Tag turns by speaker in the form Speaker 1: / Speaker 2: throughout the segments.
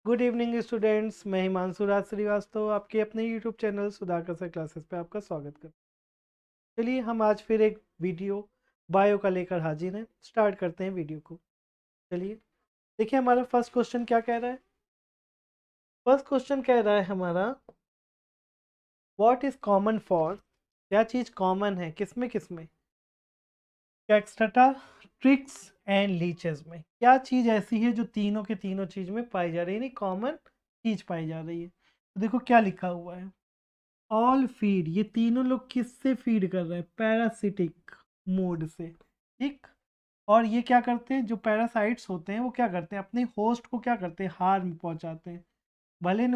Speaker 1: Good evening students. मैं हिमांशु राज श्रीवास्तव आपके अपने YouTube channel Sudhakar sir classes पे आपका स्वागत करता हूँ। चलिए हम आज फिर एक वीडियो बायो का लेकर हाजिर हैं। स्टार्ट करते हैं वीडियो को। चलिए देखिए हमारा फर्स्ट क्वेश्चन क्या कह रहा है। फर्स्ट क्वेश्चन कह रहा है हमारा व्हाट इज कॉमन फॉर, क्या चीज़ कॉमन है किसमें किसमें, कैक्स्ट्रा, ट्रिक्स एंड लीचेस में। क्या चीज़ ऐसी है जो तीनों के तीनों चीज़ में पाई जा रही है, नहीं कॉमन चीज़ पाई जा रही है। तो देखो क्या लिखा हुआ है, ऑल फीड, ये तीनों लोग किससे फीड कर रहे हैं, पैरासिटिक मोड से। ठीक, और ये क्या करते हैं, जो पैरासाइट्स होते हैं वो क्या करते हैं, अपने होस्ट को क्या करते हैं, हार्म पहुंचाते हैं। भले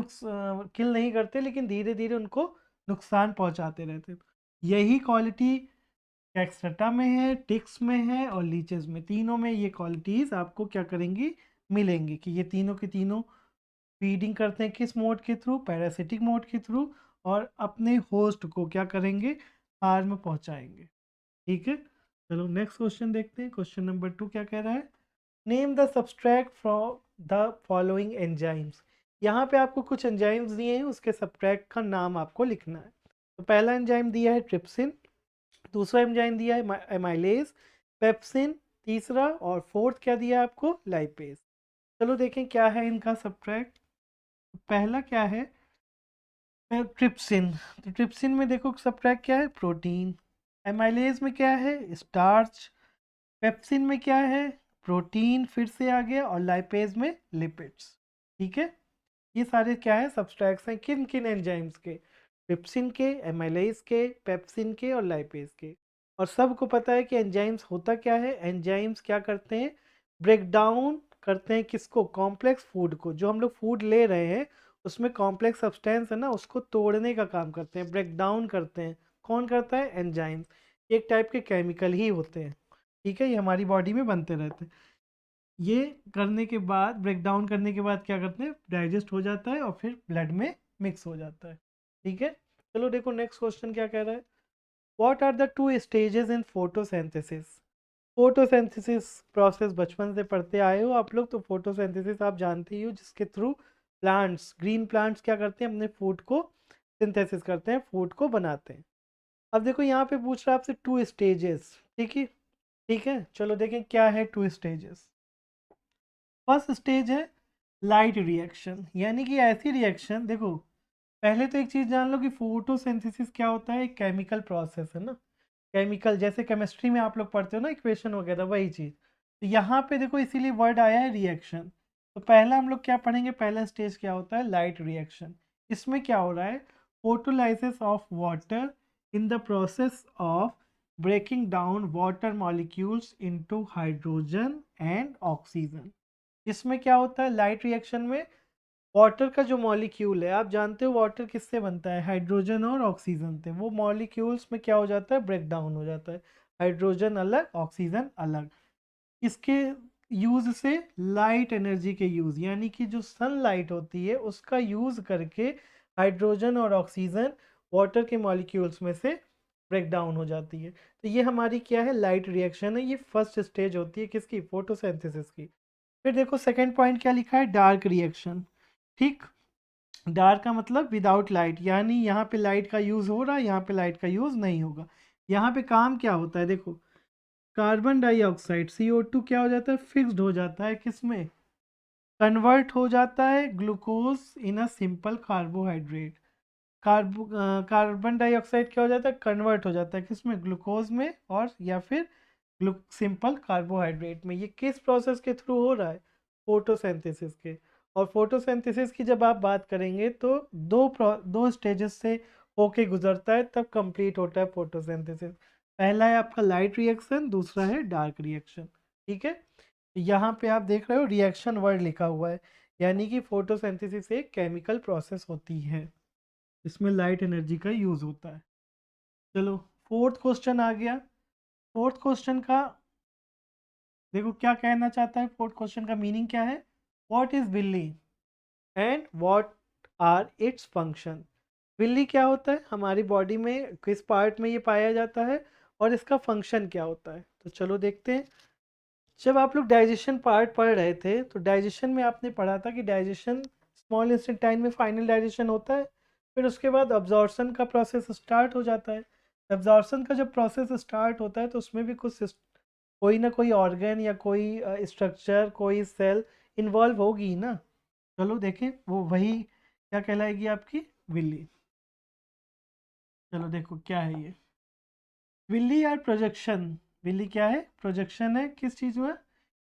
Speaker 1: किल नहीं करते लेकिन धीरे धीरे उनको नुकसान पहुंचाते रहते हैं। यही क्वालिटी एक्स्ट्रा में है, टिक्स में है और लीचेस में, तीनों में ये क्वालिटीज़ आपको क्या करेंगी, मिलेंगी कि ये तीनों के तीनों फीडिंग करते हैं किस मोड के थ्रू, पैरासिटिक मोड के थ्रू, और अपने होस्ट को क्या करेंगे, हार्म पहुंचाएंगे। ठीक है, चलो नेक्स्ट क्वेश्चन देखते हैं। क्वेश्चन नंबर 2 क्या कह रहा है, name the subtract from the following enzymes. यहाँ पे आपको कुछ एंजाइम्स दिए हैं, उसके सब्सट्रैक्ट का नाम आपको लिखना है। तो पहला एंजाइम दिया है ट्रिप्सिन, दूसरा एंजाइम दिया है एमाइलेज, पेप्सिन तीसरा, और फोर्थ क्या दिया है आपको, लाइपेज। चलो देखें क्या है इनका सब्सट्रैक्ट। पहला क्या है, ट्रिप्सिन। तो ट्रिप्सिन में देखो सब्सट्रैक्ट क्या है, प्रोटीन। एमाइलेज में क्या है, स्टार्च। पेप्सिन में क्या है, प्रोटीन फिर से आ गया, और लाइपेज में लिपिड्स। ठीक है, ये सारे क्या है, सब्सट्रैक्ट्स हैं किन किन एंजाइम्स के, ट्रिप्सिन के, एमाइलेज के, पेप्सिन के और लाइपेज के। और सबको पता है कि एंजाइम्स होता क्या है, एंजाइम्स क्या करते हैं, ब्रेक डाउन करते हैं किसको, कॉम्प्लेक्स फूड को। जो हम लोग फूड ले रहे हैं उसमें कॉम्प्लेक्स सब्सटेंस है ना, उसको तोड़ने का काम करते हैं, ब्रेक डाउन करते हैं। कौन करता है, एंजाइम्स। एक टाइप के केमिकल ही होते हैं। ठीक है, ये हमारी बॉडी में बनते रहते हैं। ये करने के बाद, ब्रेक डाउन करने के बाद क्या करते हैं, डाइजेस्ट हो जाता है और फिर ब्लड में मिक्स हो जाता है। ठीक है, चलो देखो नेक्स्ट क्वेश्चन क्या कह रहा है, what are the two stages in photosynthesis. Photosynthesis process बचपन से पढ़ते आए हो आप लोग, तो फोटोसिंथेसिस आप जानते ही हो, जिसके थ्रू प्लांट्स, ग्रीन प्लांट्स क्या करते हैं, अपने फूड को सिंथेसिस करते हैं, फूड को बनाते हैं। अब देखो यहाँ पे पूछ रहा है आपसे टू स्टेजेस। ठीक है, ठीक है, चलो देखें क्या है टू स्टेजेस। फर्स्ट स्टेज है लाइट रिएक्शन, यानी कि ऐसी रिएक्शन, देखो पहले तो एक चीज़ जान लो कि फोटोसिंथेसिस क्या होता है, एक केमिकल प्रोसेस है ना। केमिकल जैसे केमिस्ट्री में आप लोग पढ़ते हो ना, इक्वेशन वगैरह, वही चीज़। तो यहाँ पे देखो इसीलिए वर्ड आया है रिएक्शन। तो पहला हम लोग क्या पढ़ेंगे, पहला स्टेज क्या होता है, लाइट रिएक्शन। इसमें क्या हो रहा है, photolysis of water in the process of breaking down water molecules into hydrogen and oxygen. इसमें क्या होता है, लाइट रिएक्शन में वाटर का जो मॉलिक्यूल है, आप जानते हो वाटर किससे बनता है, हाइड्रोजन और ऑक्सीजन से। वो मॉलिक्यूल्स में क्या हो जाता है, ब्रेक डाउन हो जाता है, हाइड्रोजन अलग ऑक्सीजन अलग। इसके यूज़ से लाइट एनर्जी के यूज़, यानी कि जो सनलाइट होती है उसका यूज़ करके हाइड्रोजन और ऑक्सीजन वाटर के मॉलिक्यूल्स में से ब्रेक डाउन हो जाती है। तो ये हमारी क्या है, लाइट रिएक्शन है। ये फर्स्ट स्टेज होती है किसकी, फोटोसिंथेसिस की। फिर देखो सेकेंड पॉइंट क्या लिखा है, डार्क रिएक्शन। ठीक, डार्क का मतलब विदाउट लाइट, यानी यहाँ पे लाइट का यूज़ हो रहा है, यहाँ पे लाइट का यूज़ नहीं होगा। यहाँ पे काम क्या होता है, देखो कार्बन डाइऑक्साइड CO2 क्या हो जाता है, फिक्स्ड हो जाता है किसमें, कन्वर्ट हो जाता है glucose in a simple carbohydrate. Carbon dioxide क्या हो जाता है, कन्वर्ट हो जाता है किसमें, ग्लूकोज में, और या फिर सिंपल कार्बोहाइड्रेट में। ये किस प्रोसेस के थ्रू हो रहा है, फोटोसिंथेसिस के। और फोटोसिंथेसिस की जब आप बात करेंगे तो दो स्टेजेस से होके गुजरता है, तब कंप्लीट होता है फोटोसिंथेसिस। पहला है आपका लाइट रिएक्शन, दूसरा है डार्क रिएक्शन। ठीक है, यहाँ पे आप देख रहे हो रिएक्शन वर्ड लिखा हुआ है, यानी कि फोटोसिंथेसिस एक केमिकल प्रोसेस होती है, इसमें लाइट एनर्जी का यूज़ होता है। चलो फोर्थ क्वेश्चन आ गया। फोर्थ क्वेश्चन का देखो क्या कहना चाहता है, फोर्थ क्वेश्चन का मीनिंग क्या है, what is bile and what are its function. Bile क्या होता है, हमारी बॉडी में किस पार्ट में ये पाया जाता है, और इसका फंक्शन क्या होता है। तो चलो देखते हैं। जब आप लोग डाइजेशन पार्ट पढ़ रहे थे तो डाइजेशन में आपने पढ़ा था कि डाइजेशन स्मॉल इंस्टेंटाइन में फाइनल डाइजेशन होता है, फिर उसके बाद अब्जॉर्प्शन का प्रोसेस स्टार्ट हो जाता है। अब्जॉर्प्शन का जब प्रोसेस स्टार्ट होता है तो उसमें भी कोई ना कोई ऑर्गन या कोई स्ट्रक्चर, कोई सेल इन्वॉल्व होगी ना। चलो देखें, वो वही क्या कहलाएगी आपकी, विल्ली। चलो देखो क्या है ये विल्ली यार, प्रोजेक्शन। विल्ली क्या है, प्रोजेक्शन है किस चीज़ में,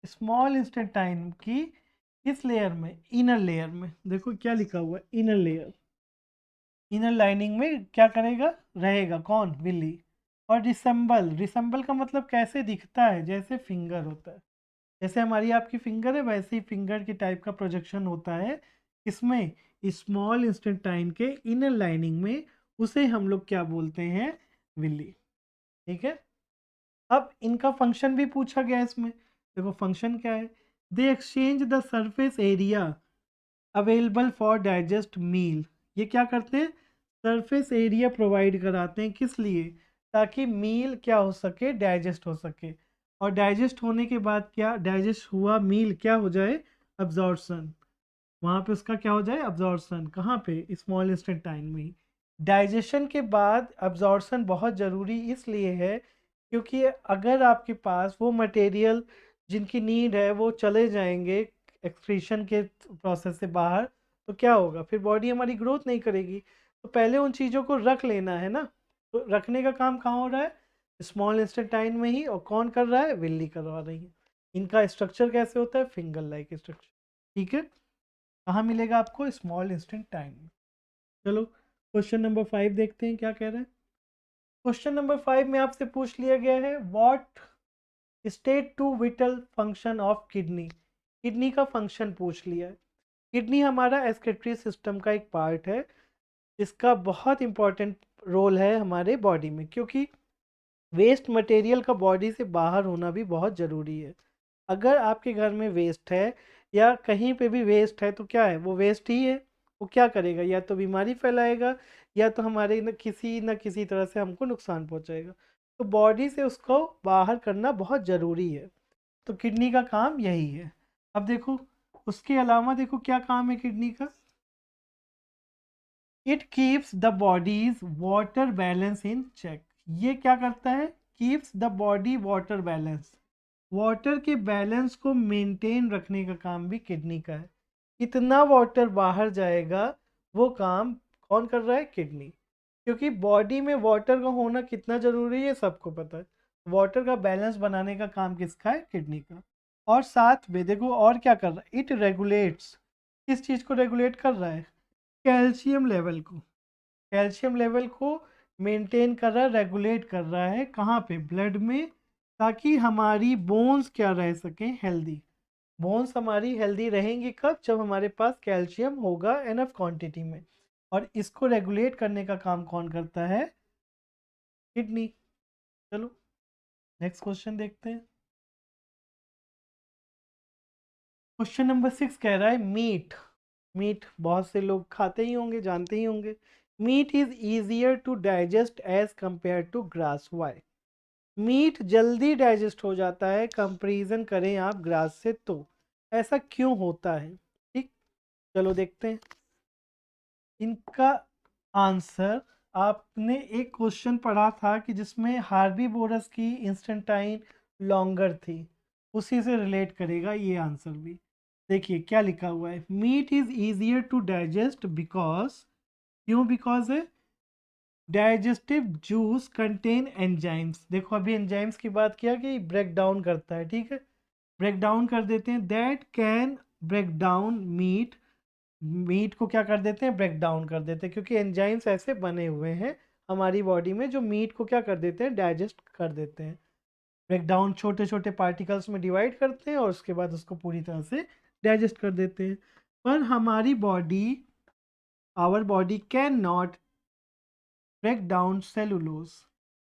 Speaker 1: स्मॉल इंस्टेंटाइन की किस लेयर में, इनर लेयर में। देखो क्या लिखा हुआ है, इनर लेयर, इनर लाइनिंग में क्या करेगा, रहेगा कौन, विल्ली। और रिसेंबल, रिसेंबल का मतलब कैसे दिखता है, जैसे फिंगर होता है, जैसे हमारी आपकी फिंगर है वैसे ही फिंगर की टाइप का प्रोजेक्शन होता है इसमें, स्मॉल इंस्टेंटाइन के इनर लाइनिंग में, उसे हम लोग क्या बोलते हैं, विल्ली। ठीक है, अब इनका फंक्शन भी पूछा गया है इसमें। देखो फंक्शन क्या है, they exchange the surface area available for digest meal. ये क्या करते हैं, सरफेस एरिया प्रोवाइड कराते हैं, किस लिए, ताकि मील क्या हो सके, डाइजेस्ट हो सके। और डाइजेस्ट होने के बाद क्या, डाइजेस्ट हुआ मील क्या हो जाए, अब्जॉर्प्शन। वहाँ पे उसका क्या हो जाए, अब्जॉर्प्शन, कहाँ पे, स्मॉल इंस्टेंटाइन में ही। डाइजेशन के बाद अब्जॉर्प्शन बहुत ज़रूरी इसलिए है क्योंकि अगर आपके पास वो मटेरियल जिनकी नीड है वो चले जाएंगे एक्सक्रीशन के प्रोसेस से बाहर, तो क्या होगा, फिर बॉडी हमारी ग्रोथ नहीं करेगी। तो पहले उन चीज़ों को रख लेना है ना, तो रखने का काम कहाँ हो रहा है, स्मॉल इंस्टेंटाइन में ही। और कौन कर रहा है, विल्ली करवा रही है। इनका स्ट्रक्चर कैसे होता है, फिंगर लाइक स्ट्रक्चर। ठीक है, कहाँ मिलेगा आपको, स्मॉल इंस्टेंटाइन में। चलो क्वेश्चन नंबर 5 देखते हैं क्या कह रहे हैं। क्वेश्चन नंबर 5 में आपसे पूछ लिया गया है, what state two vital function of kidney. Kidney का फंक्शन पूछ लिया है। किडनी हमारा एक्सक्रीटरी सिस्टम का एक पार्ट है, इसका बहुत इंपॉर्टेंट रोल है हमारे बॉडी में, क्योंकि वेस्ट मटेरियल का बॉडी से बाहर होना भी बहुत ज़रूरी है। अगर आपके घर में वेस्ट है या कहीं पे भी वेस्ट है तो क्या है, वो वेस्ट ही है। वो क्या करेगा, या तो बीमारी फैलाएगा या तो हमारे न किसी तरह से हमको नुकसान पहुंचाएगा। तो बॉडी से उसको बाहर करना बहुत ज़रूरी है। तो किडनी का काम यही है। अब देखो उसके अलावा देखो क्या काम है किडनी का, it keeps the body's water balance in check. ये क्या करता है, keeps the body water balance, water के बैलेंस को मेंटेन रखने का काम भी किडनी का है। कितना वाटर बाहर जाएगा वो काम कौन कर रहा है, किडनी। क्योंकि बॉडी में वाटर का होना कितना ज़रूरी है सबको पता है। वाटर का बैलेंस बनाने का काम किसका है, किडनी का। और साथ में देखो और क्या कर रहा है, इट रेगुलेट्स, किस चीज़ को रेगुलेट कर रहा है, कैल्शियम लेवल को। कैल्शियम लेवल को मेंटेन कर रहा है, रेगुलेट कर रहा है, कहाँ पे, ब्लड में, ताकि हमारी बोन्स क्या रह सकें, हेल्दी। बोन्स हमारी हेल्दी रहेंगी कब, जब हमारे पास कैल्शियम होगा एनफ क्वांटिटी में। और इसको रेगुलेट करने का काम कौन करता है, किडनी। चलो नेक्स्ट क्वेश्चन देखते हैं। क्वेश्चन नंबर 6 कह रहा है, मीट। मीट बहुत से लोग खाते ही होंगे, जानते ही होंगे। Meat is easier to digest as compare to grass, why. Meat जल्दी डाइजेस्ट हो जाता है कंपेरिजन करें आप ग्रास से, तो ऐसा क्यों होता है। ठीक, चलो देखते हैं इनका आंसर। आपने एक क्वेश्चन पढ़ा था कि जिसमें हार्बीवोरस की इंस्टेंटाइन लॉन्गर थी, उसी से रिलेट करेगा ये आंसर भी। देखिए क्या लिखा हुआ है, meat is easier to digest because, क्यों बिकॉज है, डाइजेस्टिव जूस कंटेन एंजाइम्स। देखो अभी एंजाइम्स की बात किया कि ब्रेक डाउन करता है, ठीक है, ब्रेक डाउन कर देते हैं, that can break down meat. Meat को क्या कर देते हैं, ब्रेक डाउन कर देते हैं, क्योंकि एंजाइम्स ऐसे बने हुए हैं हमारी बॉडी में जो मीट को क्या कर देते हैं, डाइजेस्ट कर देते हैं। ब्रेक डाउन छोटे छोटे पार्टिकल्स में डिवाइड करते हैं और उसके बाद उसको पूरी तरह से डाइजेस्ट कर देते हैं। पर हमारी body, our body can not break down cellulose.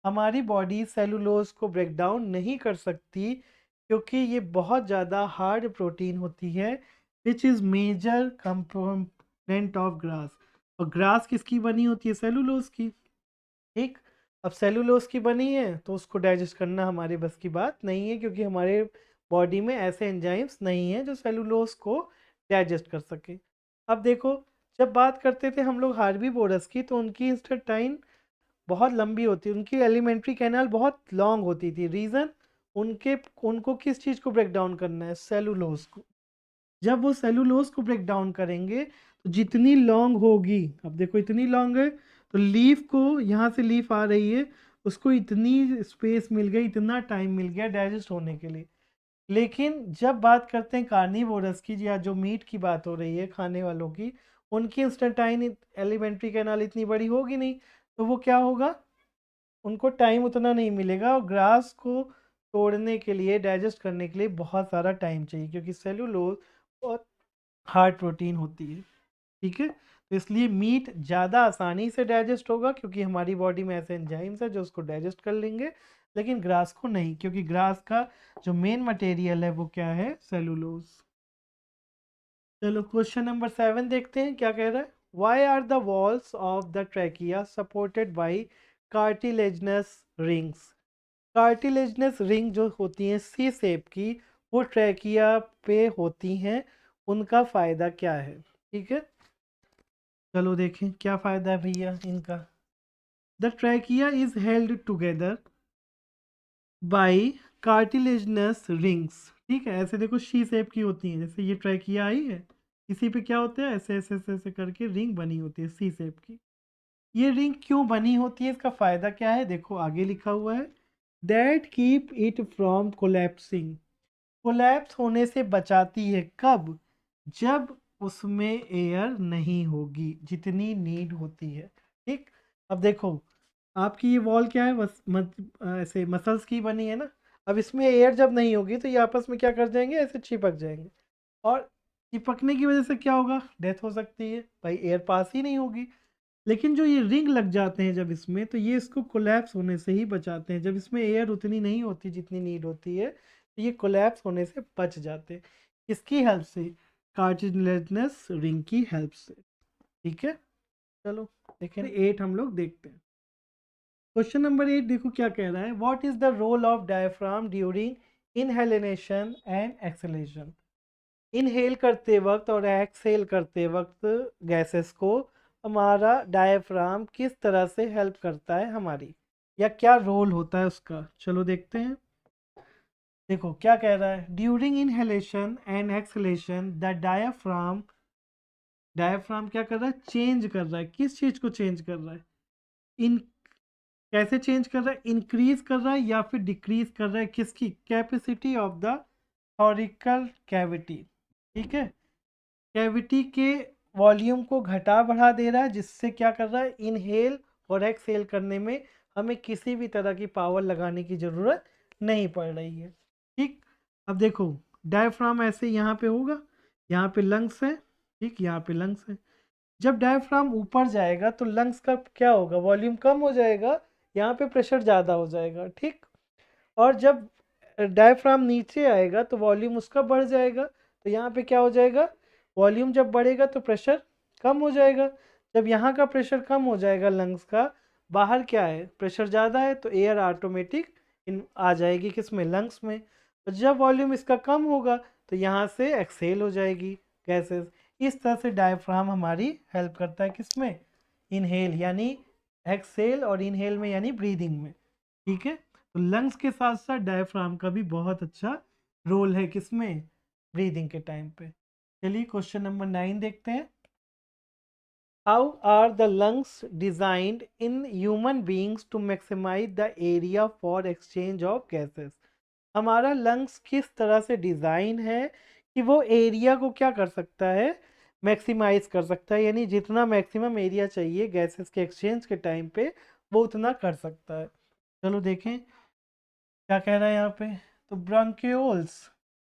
Speaker 1: हमारी बॉडी सेलुलोज को ब्रेक डाउन नहीं कर सकती क्योंकि ये बहुत ज़्यादा हार्ड प्रोटीन होती है, which is major component of grass. और ग्रास किसकी बनी होती है, सेलुलोज की। ठीक, अब सेलुलोज की बनी है तो उसको डाइजेस्ट करना हमारे बस की बात नहीं है, क्योंकि हमारे बॉडी में ऐसे एंजाइम्स नहीं हैं जो सेलुलोज को डाइजेस्ट कर सके। अब देखो, जब बात करते थे हम लोग हार्बीवोरस की, तो उनकी इंस्टेंटाइन बहुत लंबी होती है, उनकी एलिमेंट्री कैनाल बहुत लॉन्ग होती थी। रीज़न, उनके उनको किस चीज़ को ब्रेक डाउन करना है? सेलुलोज को। जब वो सेलुलोज को ब्रेक डाउन करेंगे तो जितनी लॉन्ग होगी, अब देखो इतनी लॉन्ग है, तो लीफ को, यहाँ से लीफ आ रही है, उसको इतनी स्पेस मिल गई, इतना टाइम मिल गया डाइजेस्ट होने के लिए। लेकिन जब बात करते हैं कार्निवोरस की, या जो मीट की बात हो रही है खाने वालों की, उनकी इंस्टेंटाइन एलिमेंट्री कैनाल इतनी बड़ी होगी नहीं, तो वो क्या होगा, उनको टाइम उतना नहीं मिलेगा, और ग्रास को तोड़ने के लिए, डाइजेस्ट करने के लिए बहुत सारा टाइम चाहिए, क्योंकि सेलुलोज बहुत हार्ड प्रोटीन होती है। ठीक है, तो इसलिए मीट ज़्यादा आसानी से डाइजेस्ट होगा, क्योंकि हमारी बॉडी में ऐसे एंजाइम्स है जो उसको डाइजेस्ट कर लेंगे, लेकिन ग्रास को नहीं, क्योंकि ग्रास का जो मेन मटेरियल है वो क्या है? सेलुलोज। चलो क्वेश्चन नंबर 7 देखते हैं क्या कह रहा है। Why are the walls of the trachea supported by cartilaginous rings? Cartilaginous ring जो होती हैं सी शेप की, वो ट्रैकिया पे होती हैं, उनका फ़ायदा क्या है? ठीक है, चलो देखें क्या फ़ायदा है भैया इनका। The trachea is held together by cartilaginous rings. ठीक है, ऐसे देखो शी शेप की होती हैं, जैसे ये ट्रैकिया आई है, इसी पे क्या होता है, ऐसे ऐसे ऐसे ऐसे करके रिंग बनी होती है सी शेप की। ये रिंग क्यों बनी होती है, इसका फ़ायदा क्या है? देखो आगे लिखा हुआ है, that keep it from collapsing. Collapse होने से बचाती है, कब? जब उसमें एयर नहीं होगी जितनी नीड होती है। ठीक, अब देखो आपकी ये वॉल क्या है, ऐसे मसल्स की बनी है ना। अब इसमें एयर जब नहीं होगी तो ये आपस में क्या कर जाएंगे, ऐसे चिपक जाएंगे, और चिपकने की वजह से क्या होगा? डेथ हो सकती है भाई, एयर पास ही नहीं होगी। लेकिन जो ये रिंग लग जाते हैं जब इसमें, तो ये इसको कोलैप्स होने से ही बचाते हैं। जब इसमें एयर उतनी नहीं होती जितनी नीड होती है, तो ये कोलैप्स होने से बच जाते हैं। किसकी हेल्प से? कार्टिलेजनस रिंग की हेल्प से। ठीक है, चलो देखें 8 हम लोग देखते हैं। क्वेश्चन नंबर 8 देखो क्या कह रहा है। What is the role of diaphragm during inhalation and exhalation? Inhale करते वक्त और एक्सहेल करते वक्त गैसेस को हमारा डायफ्राम किस तरह से हेल्प करता है हमारी, या क्या रोल होता है उसका? चलो देखते हैं। देखो क्या कह रहा है, during inhalation and exhalation the diaphragm, diaphragm क्या कर रहा है? चेंज कर रहा है। किस चीज़ को चेंज कर रहा है? इन कैसे चेंज कर रहा है? इंक्रीज कर रहा है या फिर डिक्रीज कर रहा है? किसकी? Capacity of the thoracic cavity. ठीक है, कैविटी के वॉल्यूम को घटा बढ़ा दे रहा है, जिससे क्या कर रहा है? इनहेल और एक्सहेल करने में हमें किसी भी तरह की पावर लगाने की ज़रूरत नहीं पड़ रही है। ठीक, अब देखो डायफ्राम ऐसे यहाँ पे होगा, यहाँ पे लंग्स है। ठीक, यहाँ पे लंग्स है। जब डायफ्राम ऊपर जाएगा तो लंग्स का क्या होगा? वॉल्यूम कम हो जाएगा, यहाँ पे प्रेशर ज़्यादा हो जाएगा। ठीक, और जब डायफ्राम नीचे आएगा तो वॉल्यूम उसका बढ़ जाएगा, तो यहाँ पे क्या हो जाएगा? वॉल्यूम जब बढ़ेगा तो प्रेशर कम हो जाएगा। जब यहाँ का प्रेशर कम हो जाएगा लंग्स का, बाहर क्या है? प्रेशर ज़्यादा है, तो एयर ऑटोमेटिक इन आ जाएगी किस में? लंग्स में। तो जब वॉल्यूम इसका कम होगा तो यहाँ से एक्सेल हो जाएगी गैसेस। इस तरह से डायफ्राम हमारी हेल्प करता है किस में? इनहेल यानी एक्सेल, और इनहेल में यानी ब्रीदिंग में। ठीक है, तो लंग्स के साथ साथ डायफ्राम का भी बहुत अच्छा रोल है किसमें? ब्रीदिंग के टाइम पे। चलिए क्वेश्चन नंबर 9 देखते हैं। How are the lungs designed in human beings to maximize the area for exchange of gases? हमारा लंग्स किस तरह से डिज़ाइन है कि वो एरिया को क्या कर सकता है? मैक्सिमाइज कर सकता है, यानी जितना मैक्सिमम एरिया चाहिए गैसेस के एक्सचेंज के टाइम पे, वो उतना कर सकता है। चलो देखें क्या कह रहा है यहाँ पे। तो ब्रांक्यूल्स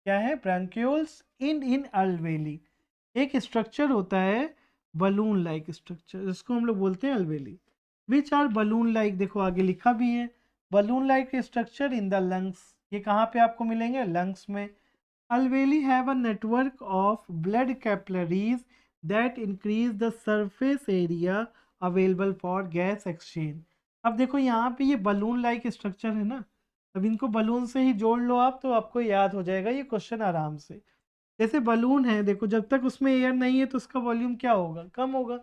Speaker 1: क्या है? ब्रांक्यूल्स इन अल्वेली एक स्ट्रक्चर होता है, बलून लाइक स्ट्रक्चर, जिसको हम लोग बोलते हैं alveoli. Which are balloon like, देखो आगे लिखा भी है, balloon like structure in the lungs. ये कहाँ पे आपको मिलेंगे? लंग्स में। Alveoli have a network of blood capillaries that increase the surface area available for gas exchange. अब देखो यहाँ पे ये बलून लाइक स्ट्रक्चर है ना, अब इनको बलून से ही जोड़ लो आप, तो आपको याद हो जाएगा ये क्वेश्चन आराम से। जैसे बलून है, देखो जब तक उसमें एयर नहीं है तो उसका वॉल्यूम क्या होगा, कम होगा,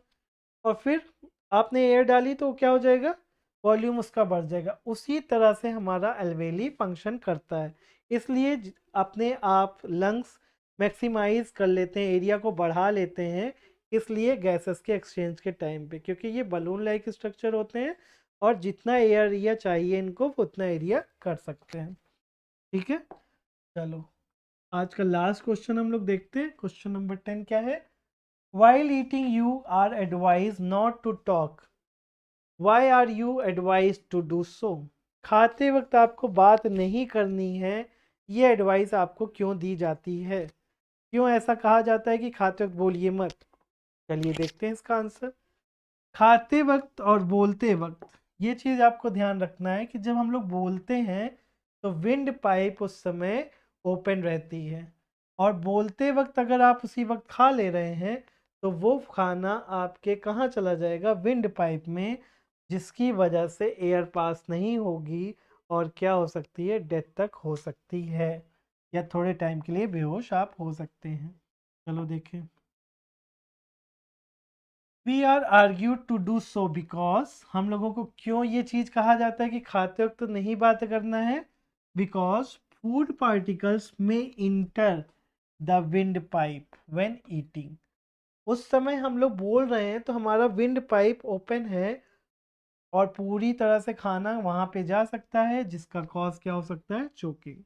Speaker 1: और फिर आपने एयर डाली तो क्या हो जाएगा, वॉल्यूम उसका बढ़ जाएगा। उसी तरह से हमारा एल्वेली फंक्शन करता है। इसलिए अपने आप लंग्स मैक्सिमाइज कर लेते हैं, एरिया को बढ़ा लेते हैं, इसलिए गैसेस के एक्सचेंज के टाइम पे, क्योंकि ये बलून लाइक स्ट्रक्चर होते हैं और जितना एरिया चाहिए इनको उतना एरिया कर सकते हैं। ठीक है, चलो आज का लास्ट क्वेश्चन हम लोग देखते हैं। क्वेश्चन नंबर 10 क्या है, while eating you are advised not to talk, why are you advised to do so? खाते वक्त आपको बात नहीं करनी है, ये एडवाइस आपको क्यों दी जाती है, क्यों ऐसा कहा जाता है कि खाते वक्त बोलिए मत। चलिए देखते हैं इसका आंसर। खाते वक्त और बोलते वक्त ये चीज़ आपको ध्यान रखना है कि जब हम लोग बोलते हैं तो विंड पाइप उस समय ओपन रहती है, और बोलते वक्त अगर आप उसी वक्त खा ले रहे हैं तो वो खाना आपके कहाँ चला जाएगा, विंड पाइप में, जिसकी वजह से एयर पास नहीं होगी और क्या हो सकती है, डेथ तक हो सकती है, या थोड़े टाइम के लिए बेहोश आप हो सकते हैं। चलो देखें, we are argue to do so because, हम लोगों को क्यों ये चीज़ कहा जाता है कि खाते वक्त तो नहीं बात करना है, बिकॉज फूड पार्टिकल्स में enter the wind pipe when eating. उस समय हम लोग बोल रहे हैं तो हमारा विंड पाइप ओपन है और पूरी तरह से खाना वहाँ पे जा सकता है, जिसका कॉज क्या हो सकता है, चोकिंग।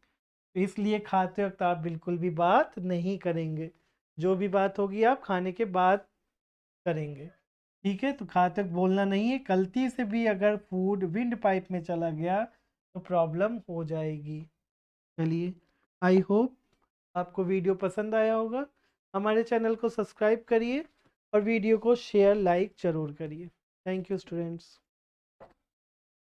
Speaker 1: इसलिए खाते वक्त आप बिल्कुल भी बात नहीं करेंगे, जो भी बात होगी आप खाने के बाद करेंगे। ठीक है, तो खाते वक्त बोलना नहीं है, गलती से भी अगर फूड विंड पाइप में चला गया तो प्रॉब्लम हो जाएगी। चलिए, आई होप आपको वीडियो पसंद आया होगा। हमारे चैनल को सब्सक्राइब करिए और वीडियो को शेयर लाइक ज़रूर करिए। Thank you students.